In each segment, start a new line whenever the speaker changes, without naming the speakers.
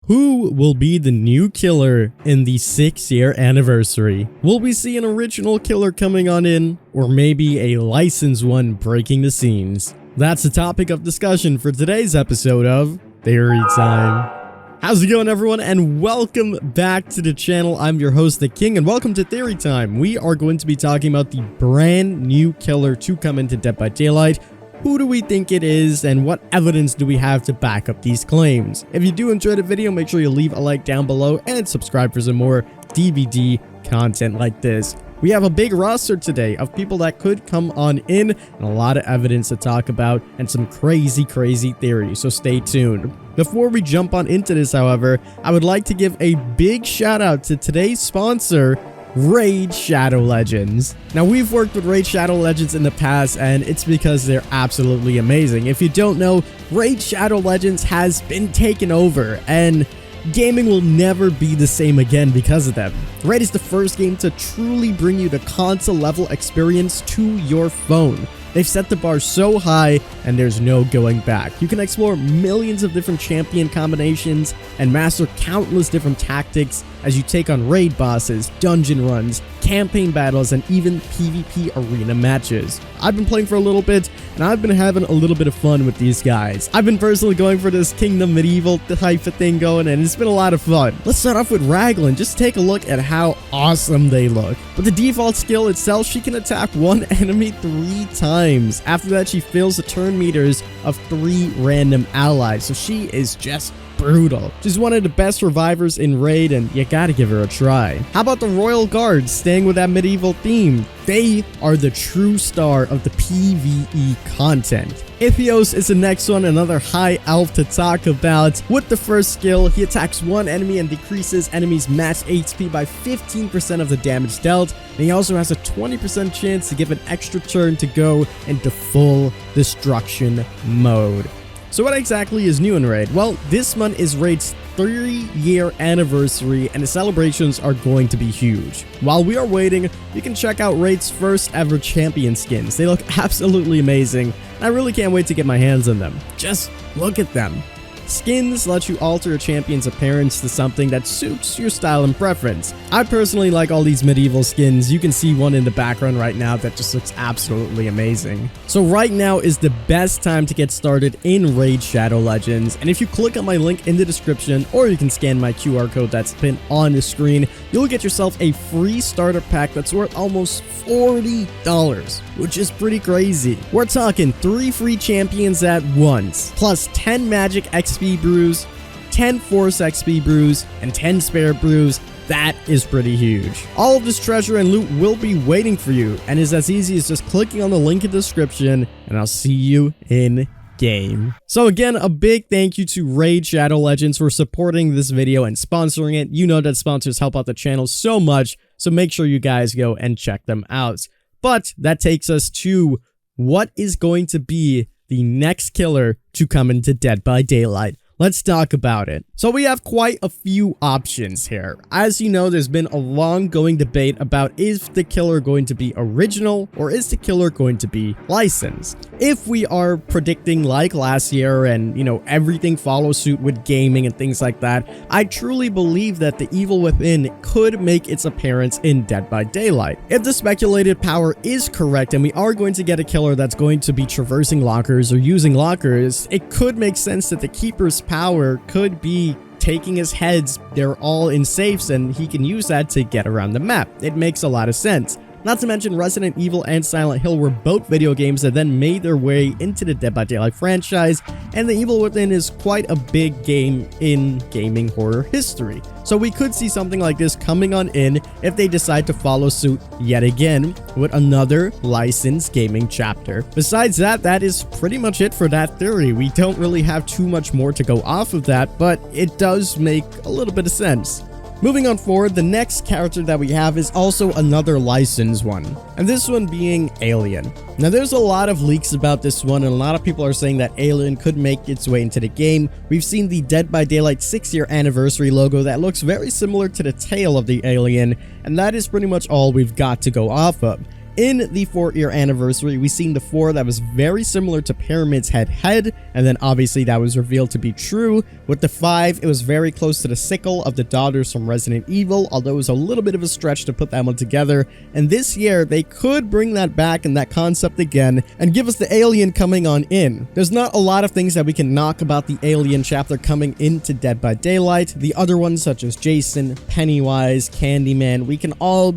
Who will be the new killer in the 6th-year anniversary? Will we see an original killer coming on in, or maybe a licensed one breaking the scenes? That's the topic of discussion for today's episode of Theory Time. How's it going, everyone, and welcome back to the channel. I'm your host, The King, and welcome to Theory Time. We are going to be talking about the brand new killer to come into Dead by Daylight. Who do we think it is, and what evidence do we have to back up these claims? If you do enjoy the video, make sure you leave a like down below and subscribe for some more DBD content like this. We have a big roster today of people that could come on in and a lot of evidence to talk about and some crazy theories, so stay tuned. Before we jump on into this, however, I would like to give a big shout out to today's sponsor, Raid Shadow Legends. Now, we've worked with Raid Shadow Legends in the past, and it's because they're absolutely amazing. If you don't know, Raid Shadow Legends has been taken over, and gaming will never be the same again because of them. Raid is the first game to truly bring you the console level experience to your phone. They've set the bar so high, and there's no going back. You can explore millions of different champion combinations and master countless different tactics as you take on raid bosses, dungeon runs, campaign battles, and even PvP arena matches. I've been playing for a little bit, and I've been having a little bit of fun with these guys. I've been personally going for this Kingdom Medieval type of thing going, and it's been a lot of fun. Let's start off with Raglan. Just take a look at how awesome they look. With the default skill itself, she can attack one enemy 3 times. After that, she fills the turn meters of 3 random allies, so she is just brutal. She's one of the best survivors in Raid, and you gotta give her a try. How about the Royal Guards, staying with that medieval theme? They are the true star of the PvE content. Ithios is the next one, another high elf to talk about. With the first skill, he attacks one enemy and decreases enemies' max HP by 15% of the damage dealt. And he also has a 20% chance to give an extra turn to go into full destruction mode. So what exactly is new in Raid? Well, this month is Raid's 3-year anniversary, and the celebrations are going to be huge. While we are waiting, you can check out Raid's first ever champion skins. They look absolutely amazing, and I really can't wait to get my hands on them. Just look at them. Skins let you alter a champion's appearance to something that suits your style and preference. I personally like all these medieval skins. You can see one in the background right now that just looks absolutely amazing. So right now is the best time to get started in Raid Shadow Legends, and if you click on my link in the description, or you can scan my QR code that's pinned on the screen, you'll get yourself a free starter pack that's worth almost $40, which is pretty crazy. We're talking 3 free champions at once, plus 10 magic XP brews, 10 force XP brews, and 10 spare brews. That is pretty huge. All of this treasure and loot will be waiting for you, and is as easy as just clicking on the link in the description, and I'll see you in game. So again, a big thank you to Raid Shadow Legends for supporting this video and sponsoring it. You know that sponsors help out the channel so much, so make sure you guys go and check them out. But that takes us to what is going to be the next killer to come into Dead by Daylight. Let's talk about it. So we have quite a few options here. As you know, there's been a long-going debate about is the killer going to be original or is the killer going to be licensed? If we are predicting like last year and, you know, everything follows suit with gaming and things like that, I truly believe that the Evil Within could make its appearance in Dead by Daylight. If the speculated power is correct and we are going to get a killer that's going to be traversing lockers or using lockers, it could make sense that the Keeper's power could be taking his heads. They're all in safes, and he can use that to get around the map. It makes a lot of sense. Not to mention, Resident Evil and Silent Hill were both video games that then made their way into the Dead by Daylight franchise, and The Evil Within is quite a big game in gaming horror history. So we could see something like this coming on in if they decide to follow suit yet again with another licensed gaming chapter. Besides that, that is pretty much it for that theory. We don't really have too much more to go off of that, but it does make a little bit of sense. Moving on forward, the next character that we have is also another licensed one, and this one being Alien. Now, there's a lot of leaks about this one, and a lot of people are saying that Alien could make its way into the game. We've seen the Dead by Daylight 6-year anniversary logo that looks very similar to the tail of the alien, and that is pretty much all we've got to go off of. In the 4-year anniversary, we seen the 4 that was very similar to Pyramid's head, and then obviously that was revealed to be true. With the 5, it was very close to the sickle of the daughters from Resident Evil, although it was a little bit of a stretch to put that one together. And this year, they could bring that back and that concept again, and give us the alien coming on in. There's not a lot of things that we can knock about the alien chapter coming into Dead by Daylight. The other ones, such as Jason, Pennywise, Candyman, we can all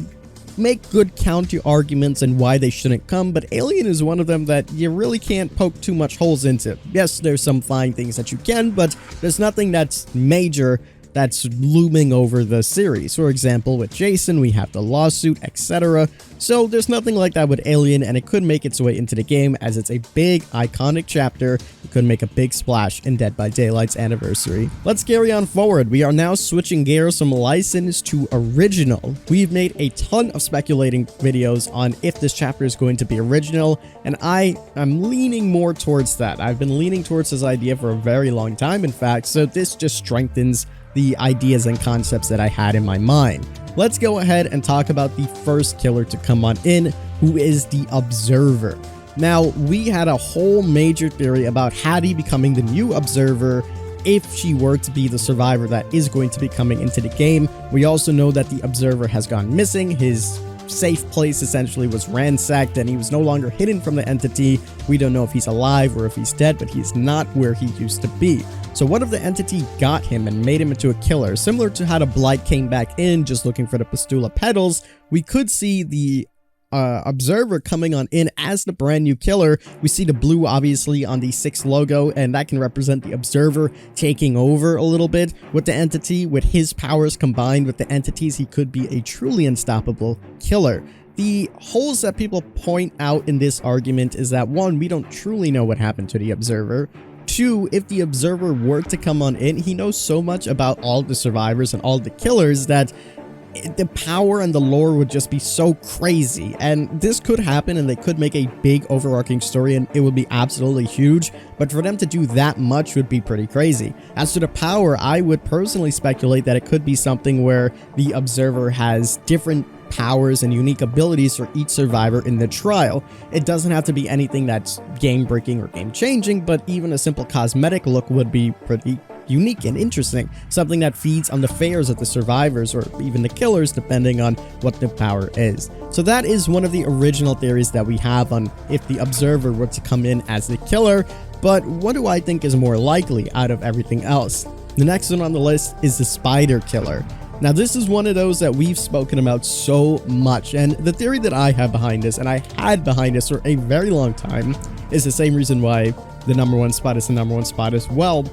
make good counter arguments and why they shouldn't come, but Alien is one of them that you really can't poke too much holes into. Yes, there's some fine things that you can, but there's nothing that's major that's looming over the series. For example, with Jason, we have the lawsuit, etc. So there's nothing like that with Alien, and it could make its way into the game as it's a big, iconic chapter. It could make a big splash in Dead by Daylight's anniversary. Let's carry on forward. We are now switching gears from licensed to original. We've made a ton of speculating videos on if this chapter is going to be original, and I am leaning more towards that. I've been leaning towards this idea for a very long time, in fact, so this just strengthens the ideas and concepts that I had in my mind. Let's go ahead and talk about the first killer to come on in, who is the Observer. Now, we had a whole major theory about Hattie becoming the new Observer if she were to be the survivor that is going to be coming into the game. We also know that the Observer has gone missing. His safe place essentially was ransacked and he was no longer hidden from the entity. We don't know if he's alive or if he's dead, but he's not where he used to be. So what if the entity got him and made him into a killer? Similar to how the Blight came back in just looking for the Pistula petals, we could see the Observer coming on in as the brand new killer. We see the blue obviously on the 6th logo, and that can represent the Observer taking over a little bit with the entity. With his powers combined with the entities, he could be a truly unstoppable killer. The holes that people point out in this argument is that 1, we don't truly know what happened to the Observer. 2, if the Observer were to come on in, he knows so much about all the survivors and all the killers that the power and the lore would just be so crazy, and this could happen and they could make a big overarching story and it would be absolutely huge, but for them to do that much would be pretty crazy. As to the power, I would personally speculate that it could be something where the Observer has different powers and unique abilities for each survivor in the trial. It doesn't have to be anything that's game-breaking or game-changing, but even a simple cosmetic look would be pretty unique and interesting, something that feeds on the fears of the survivors or even the killers depending on what the power is. So that is one of the original theories that we have on if the Observer were to come in as the killer, but what do I think is more likely out of everything else? The next one on the list is the Spider Killer. Now this is one of those that we've spoken about so much, and the theory that I have behind this, and I had behind this for a very long time, is the same reason why the #1 spot is the #1 spot as well,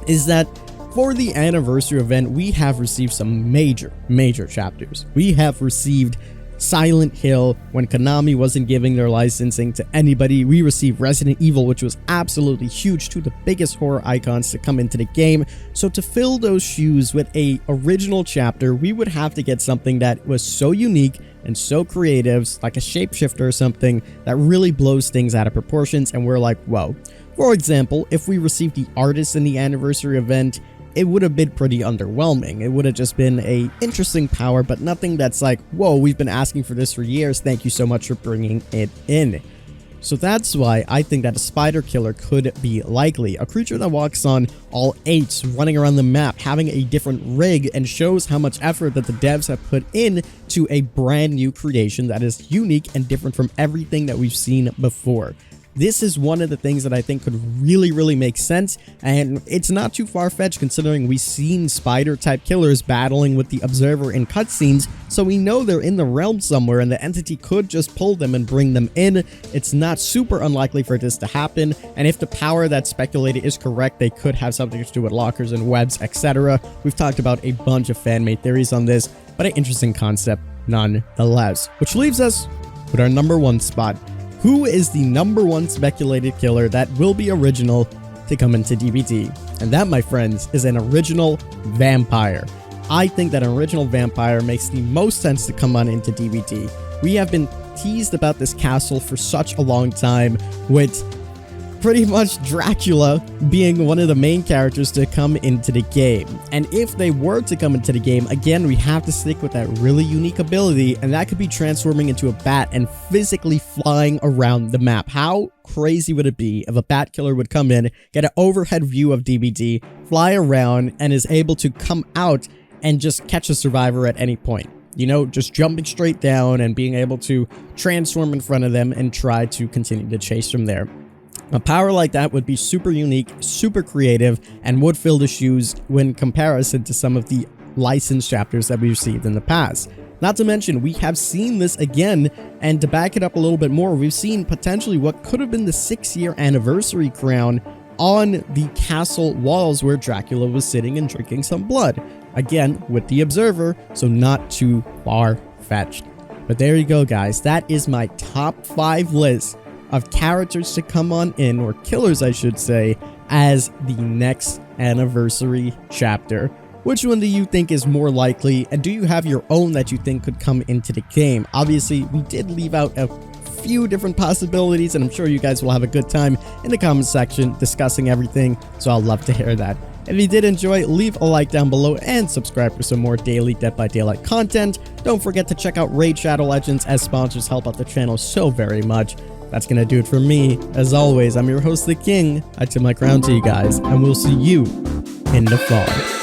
is that for the anniversary event, we have received some major chapters. We have received Silent Hill when Konami wasn't giving their licensing to anybody. We received Resident Evil, which was absolutely huge, two of the biggest horror icons to come into the game. So to fill those shoes with a original chapter, we would have to get something that was so unique and so creative, like a shapeshifter or something that really blows things out of proportions, and we're like, whoa. For example, if we received the artist in the anniversary event, it would have been pretty underwhelming. It would have just been a interesting power, but nothing that's like, whoa, we've been asking for this for years, thank you so much for bringing it in. So that's why I think that a Spider Killer could be likely. A creature that walks on all 8s, running around the map, having a different rig, and shows how much effort that the devs have put in to a brand new creation that is unique and different from everything that we've seen before. This is one of the things that I think could really make sense, and it's not too far-fetched considering we've seen spider-type killers battling with the Observer in cutscenes, so we know they're in the realm somewhere and the entity could just pull them and bring them in. It's not super unlikely for this to happen, and if the power that's speculated is correct, they could have something to do with lockers and webs, etc. We've talked about a bunch of fan-made theories on this, but an interesting concept nonetheless. Which leaves us with our #1 spot. Who is the #1 speculated killer that will be original to come into DBD? And that, my friends, is an original vampire. I think that an original vampire makes the most sense to come on into DBD. We have been teased about this castle for such a long time, with pretty much Dracula being one of the main characters to come into the game. And if they were to come into the game, again, we have to stick with that really unique ability, and that could be transforming into a bat and physically flying around the map. How crazy would it be if a bat killer would come in, get an overhead view of DBD, fly around, and is able to come out and just catch a survivor at any point? You know, just jumping straight down and being able to transform in front of them and try to continue to chase from there. A power like that would be super unique, super creative, and would fill the shoes when comparison to some of the licensed chapters that we've received in the past. Not to mention, we have seen this again, and to back it up a little bit more, we've seen potentially what could have been the 6-year anniversary crown on the castle walls where Dracula was sitting and drinking some blood. Again, with the Observer, so not too far-fetched. But there you go, guys. That is my top 5 list of characters to come on in, or killers I should say, as the next anniversary chapter. Which one do you think is more likely, and do you have your own that you think could come into the game? Obviously, we did leave out a few different possibilities, and I'm sure you guys will have a good time in the comment section discussing everything, so I'll love to hear that. If you did enjoy, leave a like down below and subscribe for some more daily Dead by Daylight content. Don't forget to check out Raid Shadow Legends, as sponsors help out the channel so very much. That's gonna do it for me. As always, I'm your host, The King. I tip my crown to you guys, and we'll see you in the fall.